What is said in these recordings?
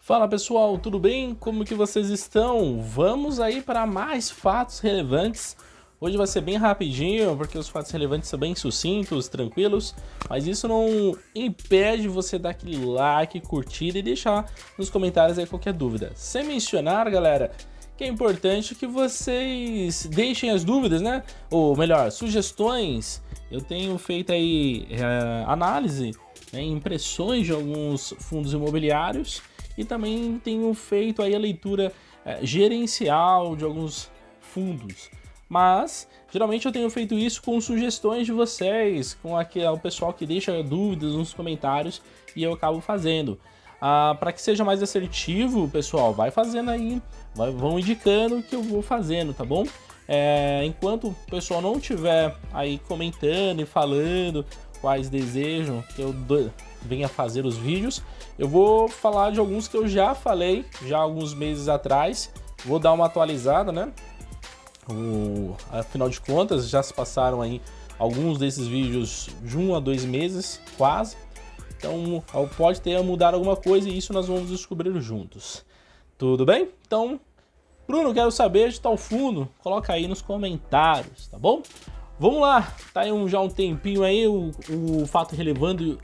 Fala pessoal, tudo bem? Como que vocês estão? Vamos aí para mais fatos relevantes. Hoje vai ser bem rapidinho, porque os fatos relevantes são bem sucintos, tranquilos, mas isso não impede você dar aquele like, curtir e deixar nos comentários aí qualquer dúvida. Sem mencionar, galera, que é importante que vocês deixem as dúvidas, né? Ou melhor, sugestões. Eu tenho feito aí análise, né, impressões de alguns fundos imobiliários e também tenho feito aí a leitura gerencial de alguns fundos. Mas geralmente eu tenho feito isso com sugestões de vocês, com o pessoal que deixa dúvidas nos comentários e eu acabo fazendo. Para que seja mais assertivo, pessoal, vai fazendo aí, vão indicando o que eu vou fazendo, tá bom? Enquanto o pessoal não estiver aí comentando e falando quais desejam que eu venha fazer os vídeos, eu vou falar de alguns que eu já falei já há alguns meses atrás. Vou dar uma atualizada, né? Afinal de contas, já se passaram aí alguns desses vídeos de 1 a 2 meses, quase. Então pode ter mudado alguma coisa e isso nós vamos descobrir juntos. Tudo bem? Então, Bruno, quero saber de tal fundo. Coloca aí nos comentários, tá bom? Vamos lá, tá aí já um tempinho aí o fato relevante,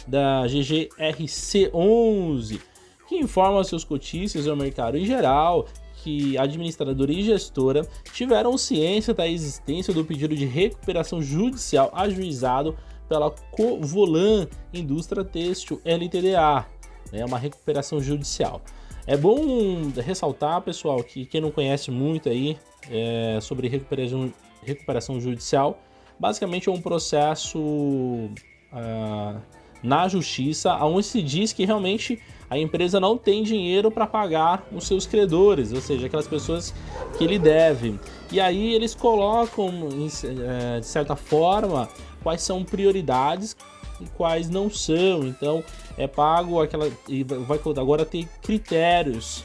da GGRC11, que informa aos seus cotistas e ao mercado em geral que a administradora e gestora tiveram ciência da existência do pedido de recuperação judicial ajuizado pela Covolan Indústria Têxtil Ltda, né, uma recuperação judicial. É bom ressaltar, pessoal, que quem não conhece muito aí sobre recuperação judicial, basicamente é um processo na justiça, onde se diz que realmente a empresa não tem dinheiro para pagar os seus credores, ou seja, aquelas pessoas que lhe devem. E aí eles colocam, de certa forma, quais são prioridades e quais não são. Então é pago aquela e vai agora ter critérios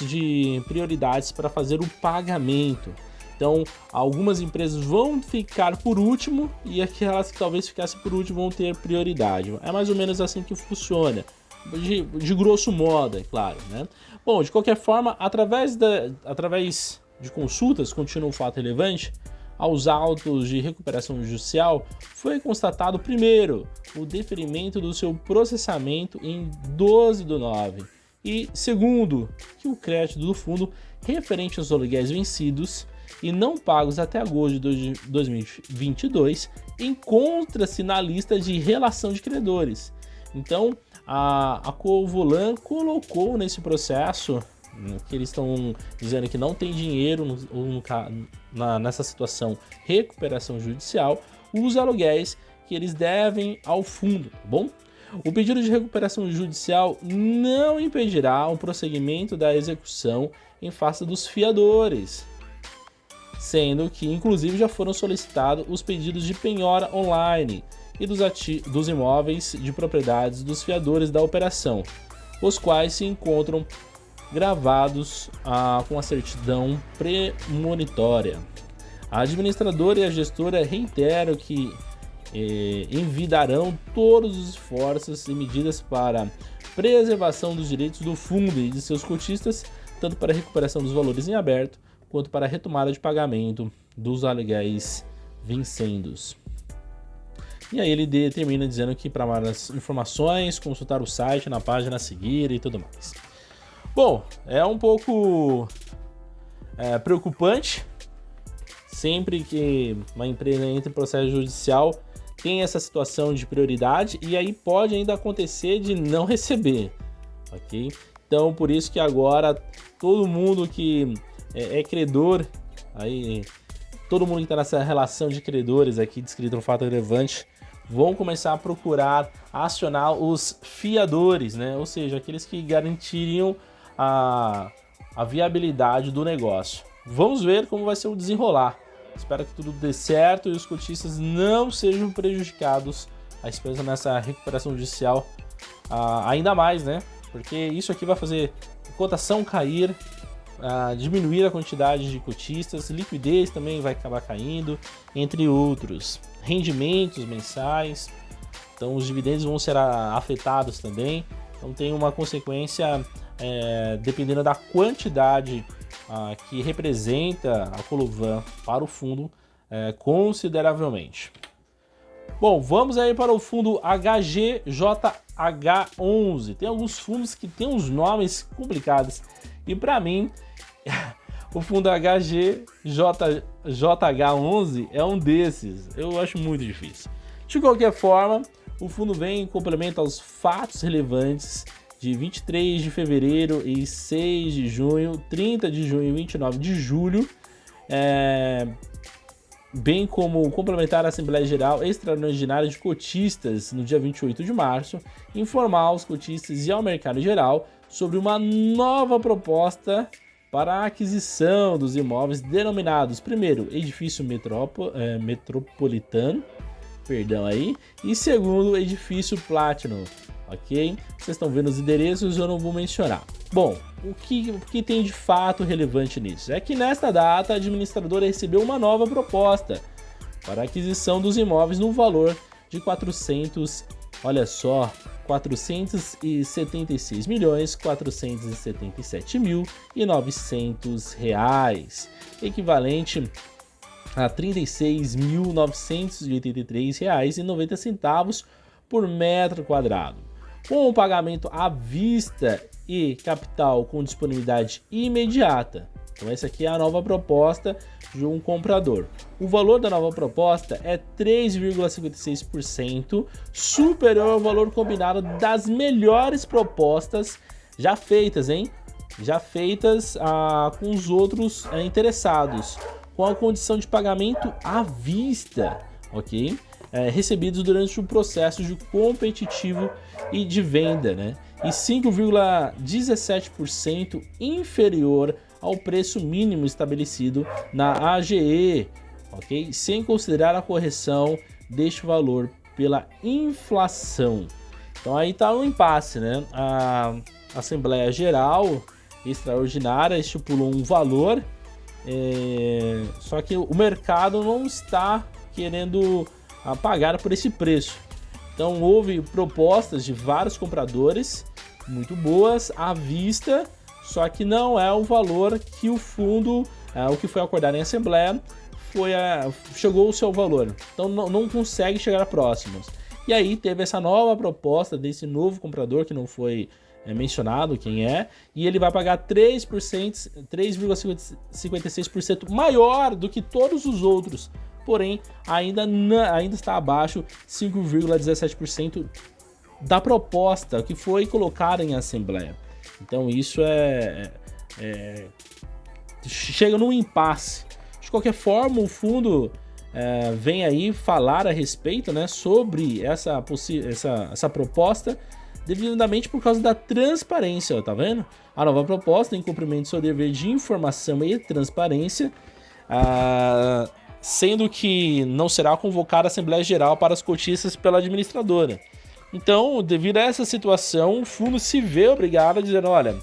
de prioridades para fazer o pagamento. Então algumas empresas vão ficar por último e aquelas que talvez ficassem por último vão ter prioridade. É mais ou menos assim que funciona, de grosso modo, é claro, né? Bom, de qualquer forma, através de consultas, continua um fato relevante, aos autos de recuperação judicial, foi constatado, primeiro, o deferimento do seu processamento em 12/9 e, segundo, que o crédito do fundo referente aos aluguéis vencidos e não pagos até agosto de 2022 encontra-se na lista de relação de credores. Então, a Covolan colocou nesse processo que eles estão dizendo que não tem dinheiro nessa situação recuperação judicial, os aluguéis que eles devem ao fundo, tá bom? O pedido de recuperação judicial não impedirá o prosseguimento da execução em face dos fiadores, sendo que inclusive já foram solicitados os pedidos de penhora online e dos imóveis de propriedades dos fiadores da operação, os quais se encontram gravados com a certidão premonitória. A administradora e a gestora reiteram que envidarão todos os esforços e medidas para preservação dos direitos do fundo e de seus cotistas, tanto para a recuperação dos valores em aberto, quanto para a retomada de pagamento dos aluguéis vincendos. E aí ele termina dizendo que para mais informações, consultar o site na página a seguir e tudo mais. Bom, é um pouco preocupante. Sempre que uma empresa entra em processo judicial, tem essa situação de prioridade e aí pode ainda acontecer de não receber, ok? Então, por isso que agora todo mundo que é credor, aí, todo mundo que está nessa relação de credores aqui descrito no fato relevante, vão começar a procurar acionar os fiadores, né? Ou seja, aqueles que garantiriam a viabilidade do negócio. Vamos ver como vai ser o desenrolar. Espero que tudo dê certo e os cotistas não sejam prejudicados a empresa nessa recuperação judicial ainda mais, né? Porque isso aqui vai fazer a cotação cair, diminuir a quantidade de cotistas, liquidez também vai acabar caindo, entre outros. Rendimentos mensais, então os dividendos vão ser afetados também. Então tem uma consequência, dependendo da quantidade que representa a Colovan para o fundo, consideravelmente. Bom, vamos aí para o fundo HGJH11. Tem alguns fundos que tem uns nomes complicados. E para mim, o fundo HGJH11 é um desses. Eu acho muito difícil. De qualquer forma, o fundo vem em complemento aos fatos relevantes de 23 de fevereiro e 6 de junho, 30 de junho e 29 de julho, bem como complementar a Assembleia Geral Extraordinária de Cotistas no dia 28 de março, informar aos cotistas e ao mercado geral sobre uma nova proposta para a aquisição dos imóveis denominados, primeiro, edifício metropolitano, e segundo, edifício Platinum, ok? Vocês estão vendo os endereços, eu não vou mencionar. Bom, o que tem de fato relevante nisso? É que nesta data a administradora recebeu uma nova proposta para a aquisição dos imóveis no valor de 476.477.900 reais, equivalente a R$ 36.983,90 por metro quadrado, com o pagamento à vista e capital com disponibilidade imediata. Então essa aqui é a nova proposta de um comprador. O valor da nova proposta é 3,56% superior ao valor combinado das melhores propostas já feitas, Já feitas com os outros interessados, com a condição de pagamento à vista, ok? Recebidos durante o processo de competitivo e de venda, né? E 5,17% inferior ao preço mínimo estabelecido na AGE, ok? Sem considerar a correção deste valor pela inflação. Então aí está um impasse, né? A Assembleia Geral Extraordinária estipulou um valor, só que o mercado não está querendo pagar por esse preço. Então houve propostas de vários compradores muito boas à vista, só que não é o valor que o fundo, o que foi acordado em assembleia, chegou ao seu valor. Então não consegue chegar próximos. E aí teve essa nova proposta desse novo comprador, que não foi mencionado quem é, e ele vai pagar 3,56% maior do que todos os outros, porém ainda está abaixo 5,17% da proposta que foi colocada em assembleia. Então isso chega num impasse. De qualquer forma, o fundo vem aí falar a respeito, né, sobre essa proposta, devidamente por causa da transparência, tá vendo? A nova proposta, em cumprimento do seu dever de informação e transparência, sendo que não será convocada a Assembleia Geral para as cotistas pela administradora. Então, devido a essa situação, o fundo se vê obrigado a dizer, olha,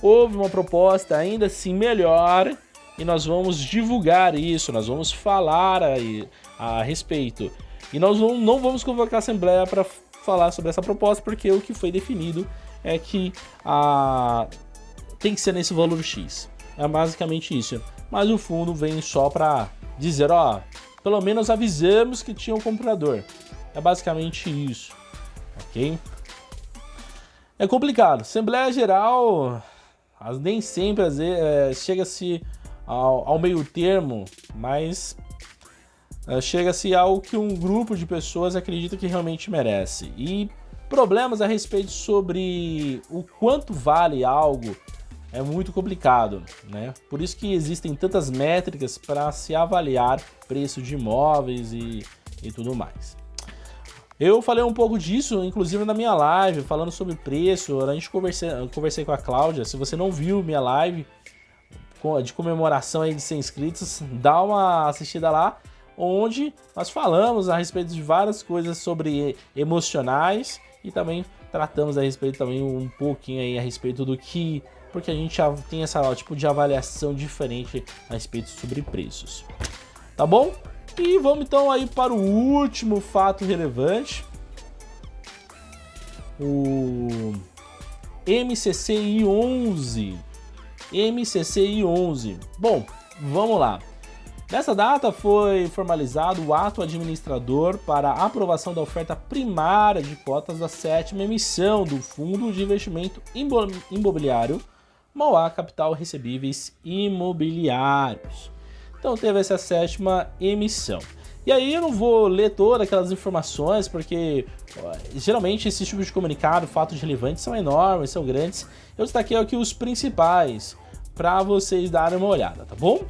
houve uma proposta ainda assim melhor e nós vamos divulgar isso, nós vamos falar a respeito. E nós não vamos convocar a Assembleia para falar sobre essa proposta, porque o que foi definido é que tem que ser nesse valor X. É basicamente isso. Mas o fundo vem só para dizer, ó, pelo menos avisamos que tinha um comprador. É basicamente isso, ok? É complicado. Assembleia Geral, nem sempre chega-se ao meio termo, mas chega-se ao que um grupo de pessoas acredita que realmente merece. E problemas a respeito sobre o quanto vale algo é muito complicado, né? Por isso que existem tantas métricas para se avaliar preço de imóveis e tudo mais. Eu falei um pouco disso, inclusive na minha live, falando sobre preço. A gente conversei com a Cláudia. Se você não viu minha live de comemoração aí de 100 inscritos, dá uma assistida lá, onde nós falamos a respeito de várias coisas sobre emocionais e também tratamos a respeito também um pouquinho aí a respeito do que, porque a gente já tem essa tipo de avaliação diferente a respeito sobre preços. Tá bom? E vamos então aí para o último fato relevante. MCCI 11. MCCI 11. Bom, vamos lá. Nessa data foi formalizado o ato administrador para a aprovação da oferta primária de cotas da 7ª emissão do Fundo de Investimento Imobiliário Mauá Capital Recebíveis Imobiliários. Então teve essa 7ª emissão. E aí eu não vou ler todas aquelas informações, porque geralmente esses tipos de comunicado, fatos relevantes, são enormes, são grandes. Eu destaquei aqui os principais para vocês darem uma olhada, tá bom?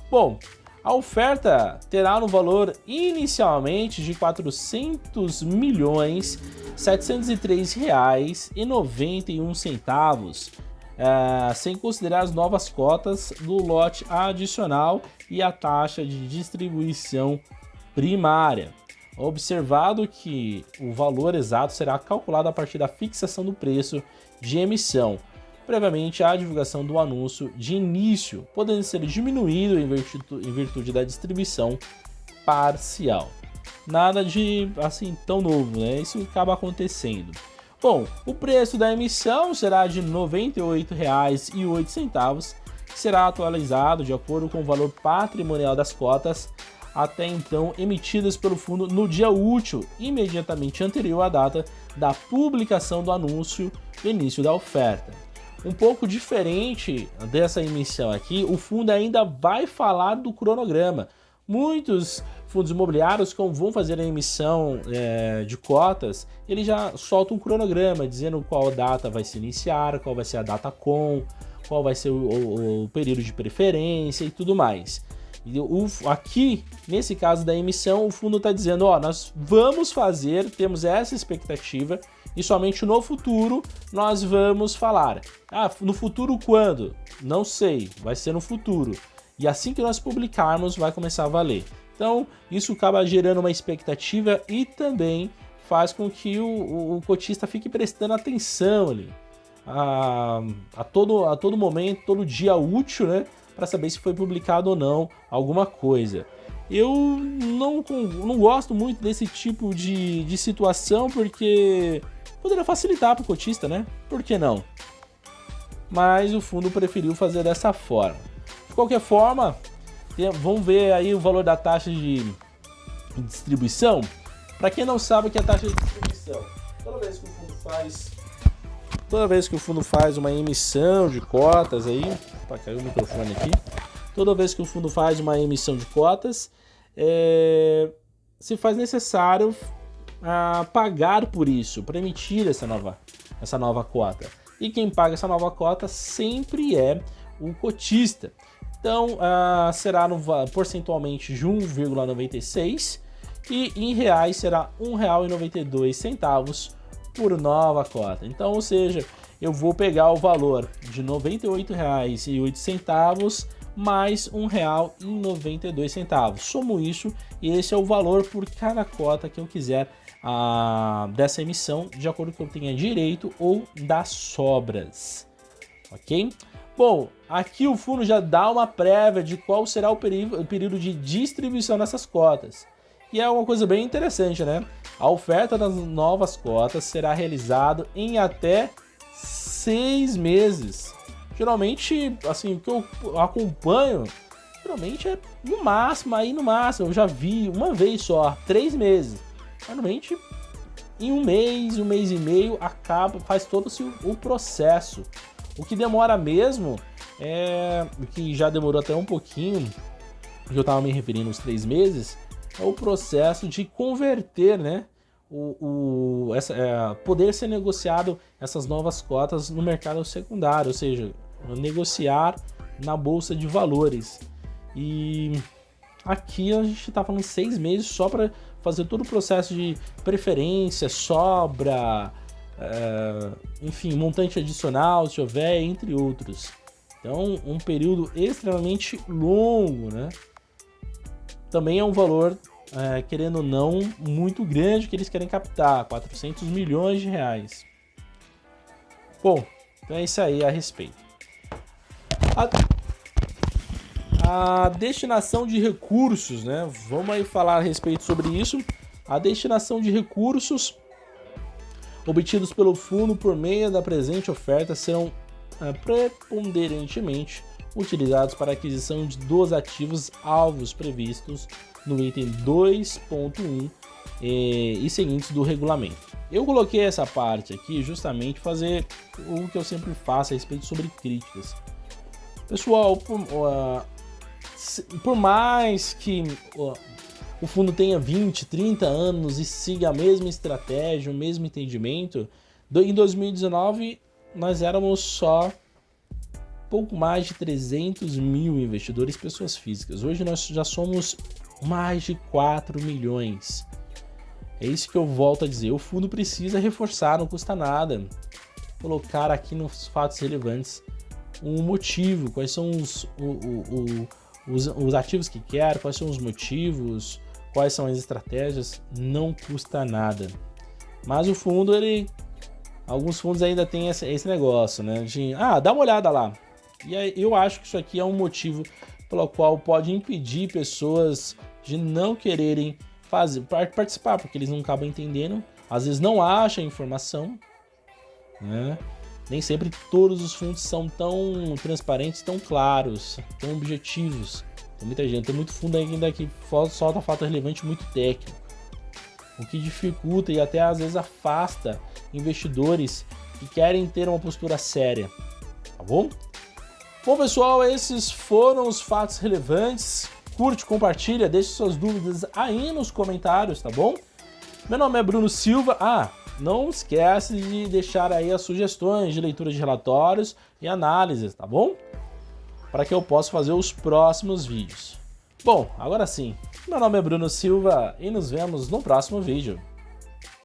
Bom, a oferta terá no valor inicialmente de R$ 400.703,91, sem considerar as novas cotas do lote adicional e a taxa de distribuição primária. Observado que o valor exato será calculado a partir da fixação do preço de emissão, previamente à divulgação do anúncio de início, podendo ser diminuído em virtude da distribuição parcial. Nada de assim tão novo, né? Isso acaba acontecendo. Bom, o preço da emissão será de R$ 98,08, que será atualizado de acordo com o valor patrimonial das cotas até então emitidas pelo fundo no dia útil imediatamente anterior à data da publicação do anúncio do início da oferta. Um pouco diferente dessa emissão aqui, o fundo ainda vai falar do cronograma. Muitos fundos imobiliários, quando vão fazer a emissão de cotas, eles já soltam um cronograma dizendo qual data vai se iniciar, qual vai ser a data qual vai ser o período de preferência e tudo mais. E aqui, nesse caso da emissão, o fundo está dizendo, nós vamos fazer, temos essa expectativa, e somente no futuro nós vamos falar. No futuro quando? Não sei, vai ser no futuro. E assim que nós publicarmos, vai começar a valer. Então, isso acaba gerando uma expectativa e também faz com que o cotista fique prestando atenção ali a todo momento, todo dia útil, né? Para saber se foi publicado ou não alguma coisa. Eu não gosto muito desse tipo de situação, porque poderia facilitar para o cotista, né? Por que não? Mas o fundo preferiu fazer dessa forma. De qualquer forma, vamos ver aí o valor da taxa de distribuição. Para quem não sabe o que é a taxa de distribuição, toda vez que o fundo faz uma emissão de cotas aí, caiu o microfone aqui. Toda vez que o fundo faz uma emissão de cotas, se faz necessário pagar por isso, para emitir essa nova cota. E quem paga essa nova cota sempre é o cotista. Então, será porcentualmente de 1,96 e em reais será R$ 1,92 por nova cota. Então, ou seja, eu vou pegar o valor de R$ 98,08 mais R$ 1,92. Somo isso e esse é o valor por cada cota que eu quiser dessa emissão, de acordo com o que eu tenha direito ou das sobras. Ok? Bom, aqui o fundo já dá uma prévia de qual será o período de distribuição dessas cotas. E é uma coisa bem interessante, né? A oferta das novas cotas será realizada em até 6 meses. Geralmente, assim, o que eu acompanho, geralmente é no máximo, eu já vi uma vez só, 3 meses. Geralmente, em um mês e meio, faz todo o processo. O que demora mesmo, o que já demorou até um pouquinho, que eu estava me referindo aos 3 meses, é o processo de converter, né? Poder ser negociado essas novas cotas no mercado secundário, ou seja, negociar na bolsa de valores. E aqui a gente está falando 6 meses só para fazer todo o processo de preferência, sobra, enfim, montante adicional, se houver, entre outros. Então, um período extremamente longo, né? Também é um valor, querendo ou não, muito grande que eles querem captar, 400 milhões de reais. Bom, então é isso aí a respeito. A destinação de recursos, né? Vamos aí falar a respeito sobre isso. A destinação de recursos, obtidos pelo fundo por meio da presente oferta serão preponderantemente utilizados para a aquisição dos ativos alvos previstos no item 2.1 e seguintes do regulamento. Eu coloquei essa parte aqui justamente fazer o que eu sempre faço a respeito sobre críticas. Pessoal, por mais que o fundo tenha 20, 30 anos e siga a mesma estratégia, o mesmo entendimento, em 2019 nós éramos só pouco mais de 300 mil investidores, pessoas físicas. Hoje nós já somos mais de 4 milhões. É isso que eu volto a dizer. O fundo precisa reforçar, não custa nada. Colocar aqui nos fatos relevantes um motivo, quais são os ativos que quer, quais são os motivos, quais são as estratégias, não custa nada. Mas o fundo, alguns fundos ainda tem esse negócio, né? Dá uma olhada lá. E aí, eu acho que isso aqui é um motivo pelo qual pode impedir pessoas de não quererem participar, porque eles não acabam entendendo, às vezes não acham informação, né? Nem sempre todos os fundos são tão transparentes, tão claros, tão objetivos. Tem muita gente, tem muito fundo ainda que solta fato relevante muito técnico, o que dificulta e até às vezes afasta investidores que querem ter uma postura séria, tá bom? Bom, pessoal, esses foram os fatos relevantes. Curte, compartilha, deixe suas dúvidas aí nos comentários, tá bom? Meu nome é Bruno Silva. Não esquece de deixar aí as sugestões de leitura de relatórios e análises, tá bom? Para que eu possa fazer os próximos vídeos. Bom, agora sim, meu nome é Bruno Silva e nos vemos no próximo vídeo.